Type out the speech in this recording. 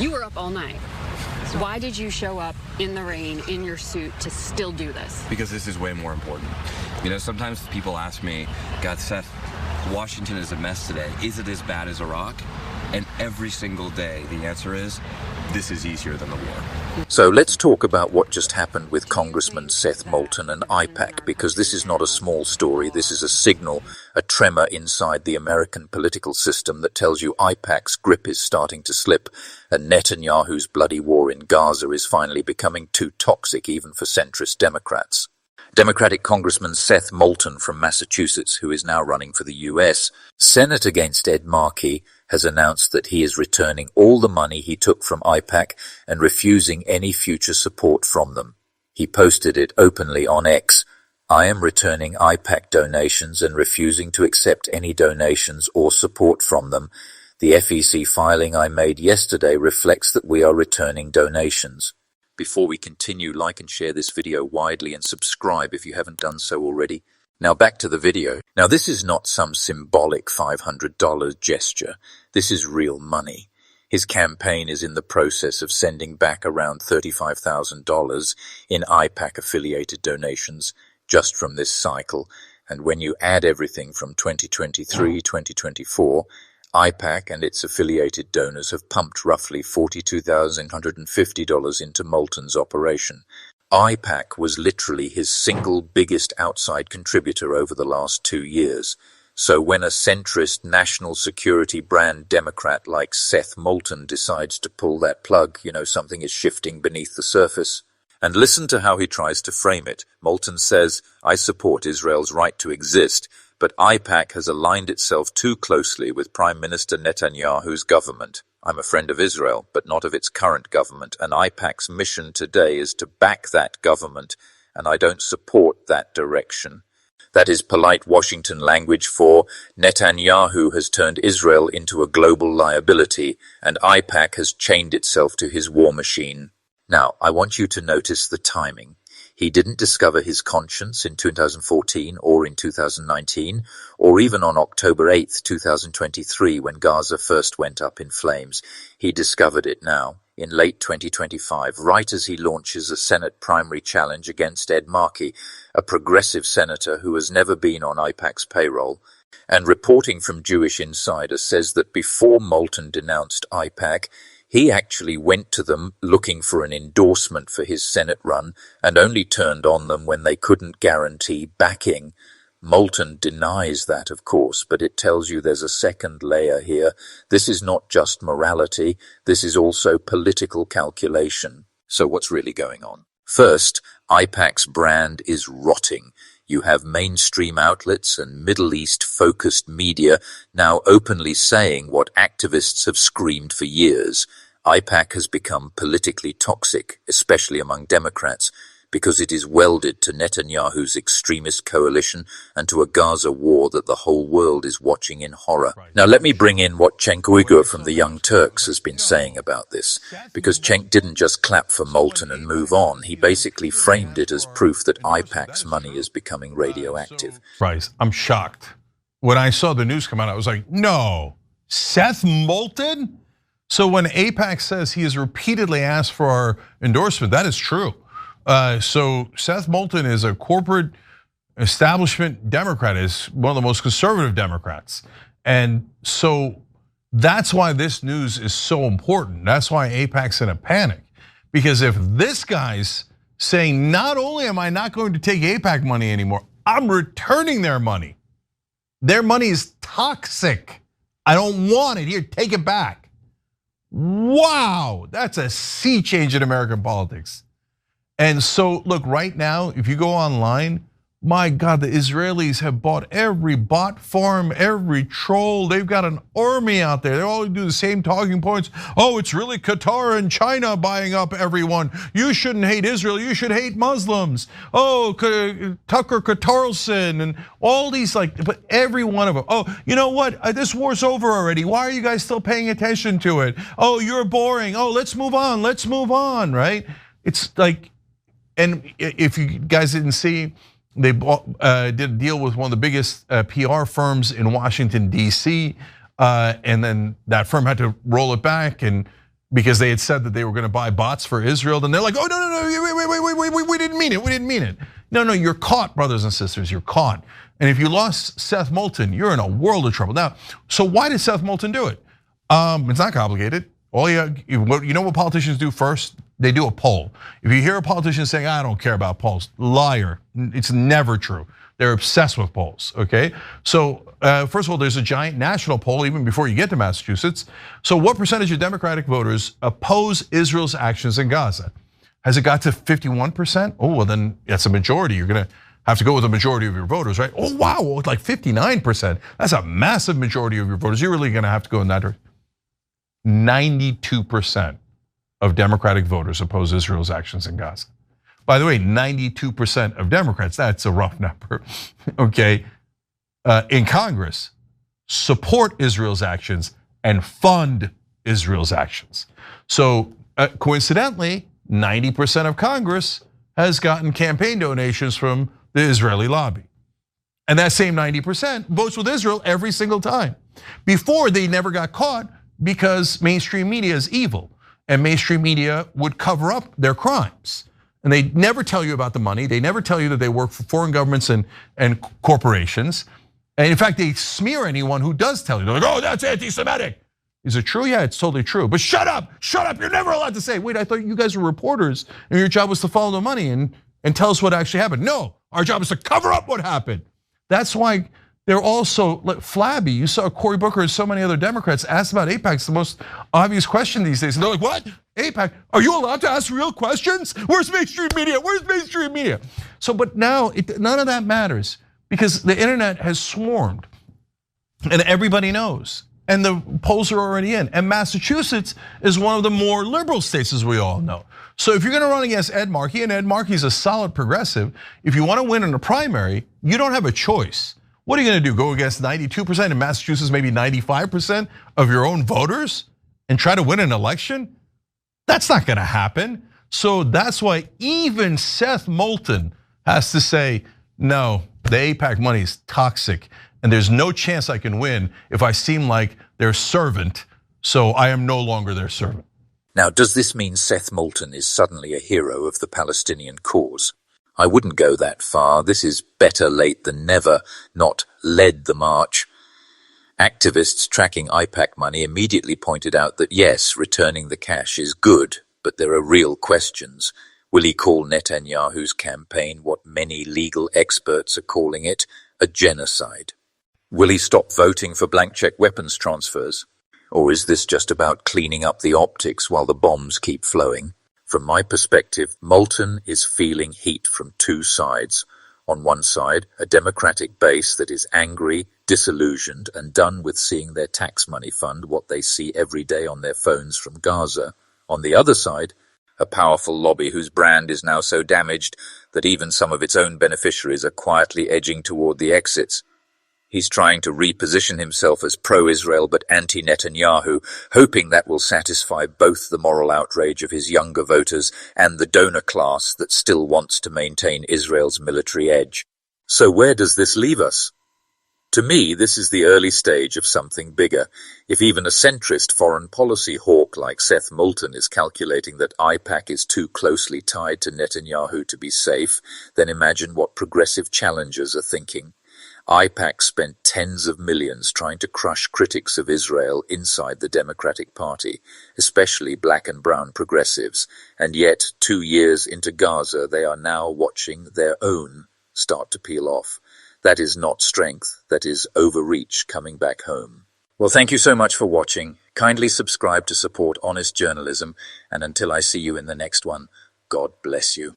You were up all night. Why did you show up in the rain, in your suit, to still do this? Because this is way more important. You know, sometimes people ask me, God, Seth, Washington is a mess today. Is it as bad as Iraq? And every single day, the answer is, this is easier than the war. So let's talk about what just happened with Congressman Seth Moulton and AIPAC, because this is not a small story. This is a signal, a tremor inside the American political system that tells you AIPAC's grip is starting to slip, and Netanyahu's bloody war in Gaza is finally becoming too toxic even for centrist Democrats. Democratic Congressman Seth Moulton from Massachusetts, who is now running for the US, Senate against Ed Markey, has announced that he is returning all the money he took from AIPAC and refusing any future support from them. He posted it openly on X. I am returning AIPAC donations and refusing to accept any donations or support from them. The FEC filing I made yesterday reflects that we are returning donations. Before we continue, like and share this video widely and subscribe if you haven't done so already. Now back to the video. Now this is not some symbolic $500 gesture. This is real money. His campaign is in the process of sending back around $35,000 in AIPAC-affiliated donations just from this cycle. And when you add everything from 2023, 2024, AIPAC and its affiliated donors have pumped roughly $42,150 into Moulton's operation. AIPAC was literally his single biggest outside contributor over the last 2 years. So when a centrist national security brand Democrat like Seth Moulton decides to pull that plug, you know, something is shifting beneath the surface. And listen to how he tries to frame it. Moulton says, I support Israel's right to exist, but AIPAC has aligned itself too closely with Prime Minister Netanyahu's government. I'm a friend of Israel, but not of its current government, and AIPAC's mission today is to back that government, and I don't support that direction. That is polite Washington language for Netanyahu has turned Israel into a global liability, and AIPAC has chained itself to his war machine. Now, I want you to notice the timing. He didn't discover his conscience in 2014 or in 2019, or even on October 8, 2023, when Gaza first went up in flames. He discovered it now, in late 2025, right as he launches a Senate primary challenge against Ed Markey, a progressive senator who has never been on AIPAC's payroll. And reporting from Jewish Insider says that before Moulton denounced AIPAC, he actually went to them looking for an endorsement for his Senate run and only turned on them when they couldn't guarantee backing. Moulton denies that, of course, but it tells you there's a second layer here. This is not just morality, this is also political calculation. So what's really going on? First, AIPAC's brand is rotting. You have mainstream outlets and Middle East-focused media now openly saying what activists have screamed for years. AIPAC has become politically toxic, especially among Democrats, because it is welded to Netanyahu's extremist coalition and to a Gaza war that the whole world is watching in horror. Now let me bring in what Cenk Uygur from the Young Turks has been saying about this, because Cenk didn't just clap for Moulton and move on, he basically framed it as proof that AIPAC's money is becoming radioactive. Bryce, I'm shocked. When I saw the news come out, I was like, no, Seth Moulton? So when AIPAC says he has repeatedly asked for our endorsement, that is true. So Seth Moulton is a corporate establishment Democrat, is one of the most conservative Democrats. And so that's why this news is so important. That's why AIPAC's in a panic. Because if this guy's saying, not only am I not going to take AIPAC money anymore, I'm returning their money. Their money is toxic. I don't want it. Here, take it back. Wow, that's a sea change in American politics. And so, look, right now, if you go online, my God, the Israelis have bought every bot farm, every troll. They've got an army out there. They all do the same talking points. Oh, it's really Qatar and China buying up everyone. You shouldn't hate Israel. You should hate Muslims. Oh, Tucker Carlson and all these, like, but every one of them. Oh, you know what? This war's over already. Why are you guys still paying attention to it? Oh, you're boring. Oh, let's move on. Let's move on, right? It's like, and if you guys didn't see, they did a deal with one of the biggest PR firms in Washington, D.C., and then that firm had to roll it back, and because they had said that they were going to buy bots for Israel. And they're like, oh, no, we didn't mean it. We didn't mean it. No, you're caught, brothers and sisters. You're caught. And if you lost Seth Moulton, you're in a world of trouble. Now, so why did Seth Moulton do it? It's not complicated. You know what politicians do first? They do a poll. If you hear a politician saying, I don't care about polls, liar. It's never true. They're obsessed with polls, okay? So first of all, there's a giant national poll even before you get to Massachusetts. So what percentage of Democratic voters oppose Israel's actions in Gaza? Has it got to 51%? Oh, well then that's a majority. You're gonna have to go with a majority of your voters, right? Oh wow, it's like 59%. That's a massive majority of your voters. You're really gonna have to go in that direction. 92% of Democratic voters oppose Israel's actions in Gaza. By the way, 92% of Democrats, that's a rough number, okay, in Congress support Israel's actions and fund Israel's actions. So coincidentally, 90% of Congress has gotten campaign donations from the Israeli lobby. And that same 90% votes with Israel every single time. Before, they never got caught because mainstream media is evil. And mainstream media would cover up their crimes. And they never tell you about the money. They never tell you that they work for foreign governments and corporations. And in fact, they smear anyone who does tell you. They're like, oh, that's anti-Semitic. Is it true? Yeah, it's totally true. But shut up, you're never allowed to say, wait, I thought you guys were reporters and your job was to follow the money and tell us what actually happened. No, our job is to cover up what happened. That's why they're also flabby. You saw Cory Booker and so many other Democrats asked about AIPAC. It's the most obvious question these days. And they're like, what? AIPAC, are you allowed to ask real questions? Where's mainstream media? Where's mainstream media? So, but now none of that matters because the internet has swarmed and everybody knows. And the polls are already in. And Massachusetts is one of the more liberal states, as we all know. So if you're gonna run against Ed Markey, and Ed Markey's a solid progressive, if you wanna win in a primary, you don't have a choice. What are you gonna do, go against 92% in Massachusetts, maybe 95% of your own voters and try to win an election? That's not gonna happen. So that's why even Seth Moulton has to say, no, the AIPAC money is toxic. And there's no chance I can win if I seem like their servant, so I am no longer their servant. Now, does this mean Seth Moulton is suddenly a hero of the Palestinian cause? I wouldn't go that far. This is better late than never, not led the march. Activists tracking AIPAC money immediately pointed out that yes, returning the cash is good, but there are real questions. Will he call Netanyahu's campaign what many legal experts are calling it, a genocide? Will he stop voting for blank check weapons transfers? Or is this just about cleaning up the optics while the bombs keep flowing? From my perspective, Moulton is feeling heat from two sides. On one side, a Democratic base that is angry, disillusioned, and done with seeing their tax money fund what they see every day on their phones from Gaza. On the other side, a powerful lobby whose brand is now so damaged that even some of its own beneficiaries are quietly edging toward the exits. He's trying to reposition himself as pro-Israel but anti-Netanyahu, hoping that will satisfy both the moral outrage of his younger voters and the donor class that still wants to maintain Israel's military edge. So where does this leave us? To me, this is the early stage of something bigger. If even a centrist foreign policy hawk like Seth Moulton is calculating that AIPAC is too closely tied to Netanyahu to be safe, then imagine what progressive challengers are thinking. AIPAC spent tens of millions trying to crush critics of Israel inside the Democratic Party, especially black and brown progressives, and yet 2 years into Gaza they are now watching their own start to peel off. That is not strength, that is overreach coming back home. Well, thank you so much for watching. Kindly subscribe to support honest journalism, and until I see you in the next one, God bless you.